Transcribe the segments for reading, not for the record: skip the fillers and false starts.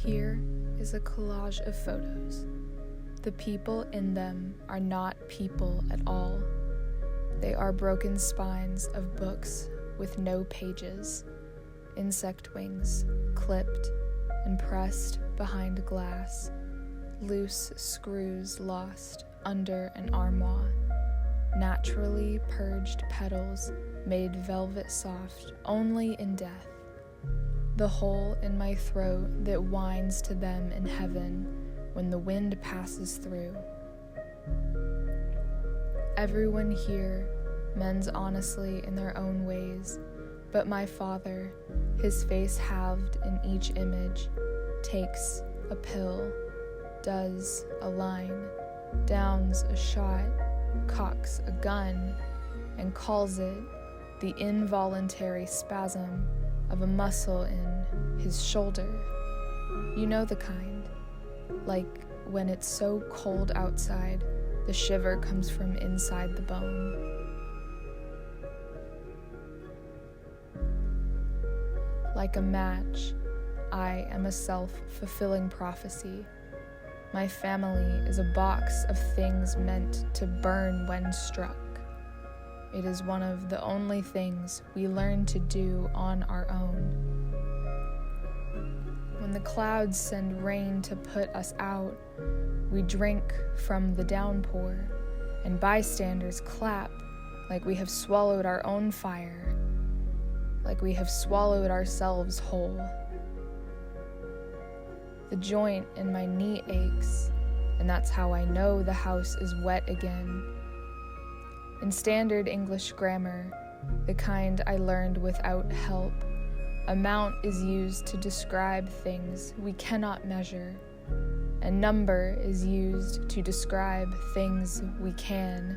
Here is a collage of photos. The people in them are not people at all. They are broken spines of books with no pages, insect wings clipped and pressed behind glass, loose screws lost under an armoire, naturally purged petals made velvet soft only in death, the hole in my throat that whines to them in heaven when the wind passes through. Everyone here mends honestly in their own ways, but my father, his face halved in each image, takes a pill, does a line, downs a shot, cocks a gun, and calls it the involuntary spasm of a muscle in his shoulder. You know the kind, like when it's so cold outside, the shiver comes from inside the bone. Like a match, I am a self-fulfilling prophecy. My family is a box of things meant to burn when struck. It is one of the only things we learn to do on our own. When the clouds send rain to put us out, we drink from the downpour, and bystanders clap like we have swallowed our own fire, like we have swallowed ourselves whole. The joint in my knee aches, and that's how I know the house is wet again. In standard English grammar, the kind I learned without help, amount is used to describe things we cannot measure, and number is used to describe things we can.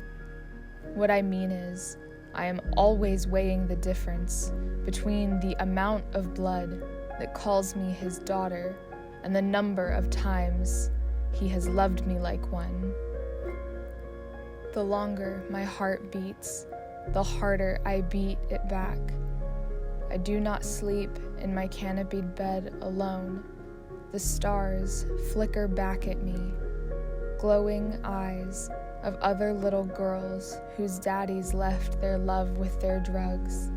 What I mean is, I am always weighing the difference between the amount of blood that calls me his daughter and the number of times he has loved me like one. The longer my heart beats, the harder I beat it back. I do not sleep in my canopied bed alone. The stars flicker back at me, glowing eyes of other little girls whose daddies left their love with their drugs,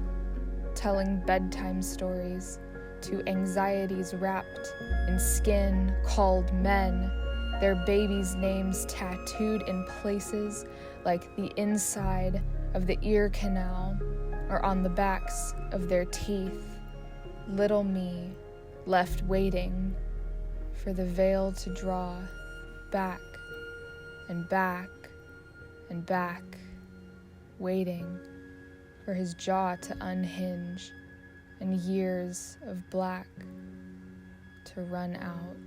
telling bedtime stories to anxieties wrapped in skin called men, their babies' names tattooed in places like the inside of the ear canal or on the backs of their teeth. Little me left waiting for the veil to draw back and back and back, waiting for his jaw to unhinge and years of black to run out.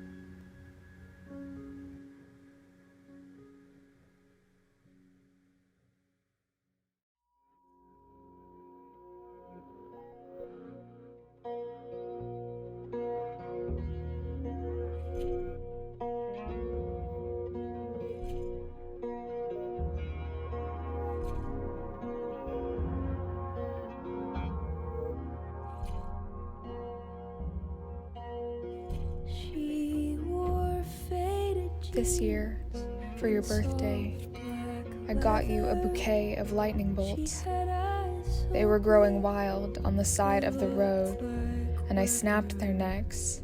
This year, for your birthday, I got you a bouquet of lightning bolts. They were growing wild on the side of the road, and I snapped their necks.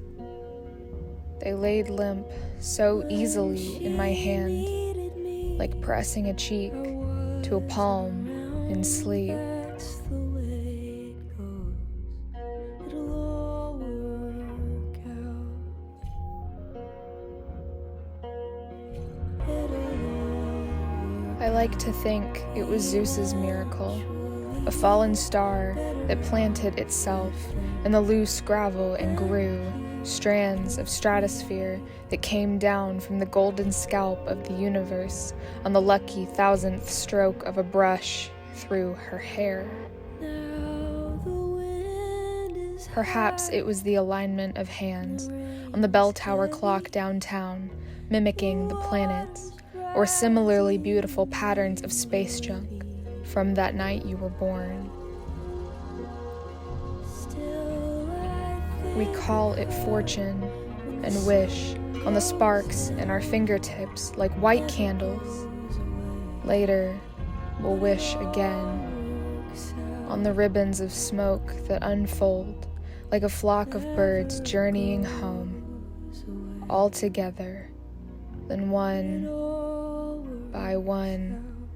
They laid limp so easily in my hand, like pressing a cheek to a palm in sleep. I like to think it was Zeus's miracle, a fallen star that planted itself in the loose gravel and grew strands of stratosphere that came down from the golden scalp of the universe on the lucky 1000th stroke of a brush through her hair. Perhaps it was the alignment of hands on the bell tower clock downtown, mimicking the planets, or similarly beautiful patterns of space junk from that night you were born. We call it fortune, and wish on the sparks in our fingertips like white candles. Later, we'll wish again on the ribbons of smoke that unfold like a flock of birds journeying home, all together, then one by one,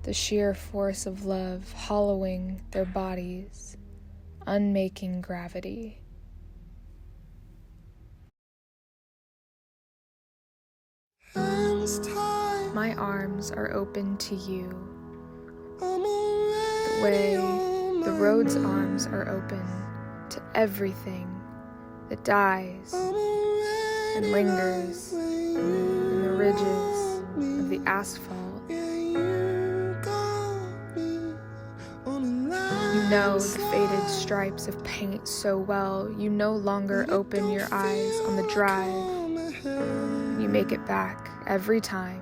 the sheer force of love hollowing their bodies, unmaking gravity. My arms are open to you, the way the road's arms are open to everything that dies and lingers in the ridges of the asphalt. You know the faded stripes of paint so well, you no longer open your eyes on the drive. You make it back every time.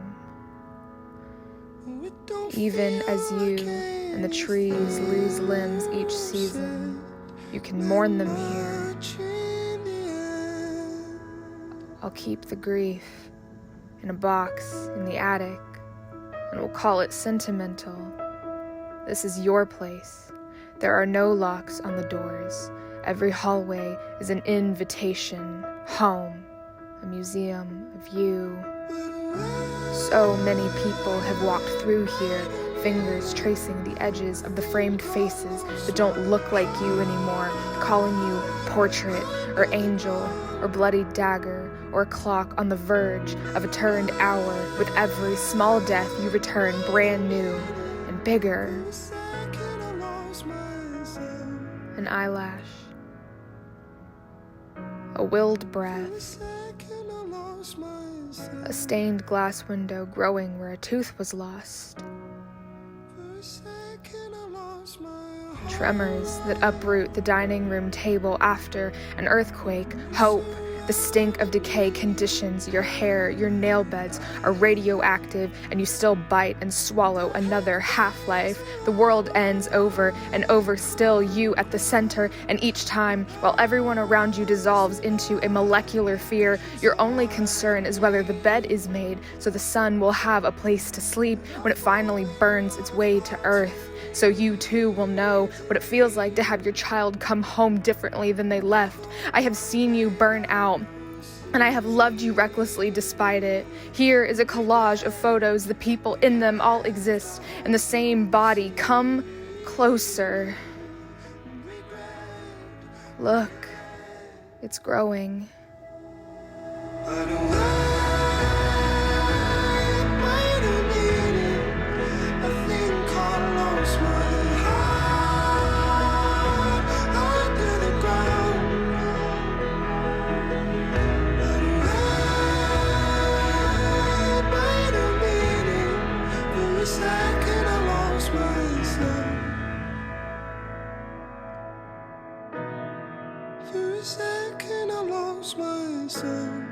Even as you and the trees lose limbs each season, you can mourn them here. I'll keep the grief in a box in the attic, and we'll call it sentimental. This is your place. There are no locks on the doors. Every hallway is an invitation home, a museum of you. So many people have walked through here, fingers tracing the edges of the framed faces that don't look like you anymore, calling you portrait or angel or bloody dagger or clock on the verge of a turned hour. With every small death you return brand new and bigger. An eyelash, a willed breath, a stained glass window growing where a tooth was lost. Tremors that uproot the dining room table after an earthquake. Hope. The stink of decay conditions your hair. Your nail beds are radioactive, and you still bite and swallow another half-life. The world ends over and over still, you at the center, and each time, while everyone around you dissolves into a molecular fear, your only concern is whether the bed is made so the sun will have a place to sleep when it finally burns its way to earth. So you too will know what it feels like to have your child come home differently than they left. I have seen you burn out, and I have loved you recklessly despite it. Here is a collage of photos. The people in them all exist in the same body. Come closer. Look, it's growing. For a second I lost myself.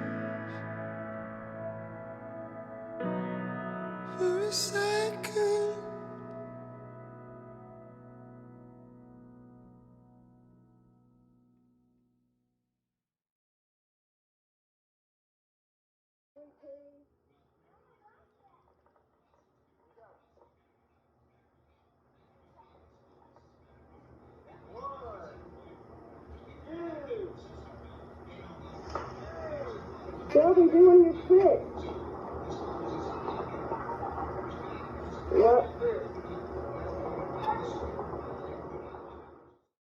For a second. They'll be doing your trick.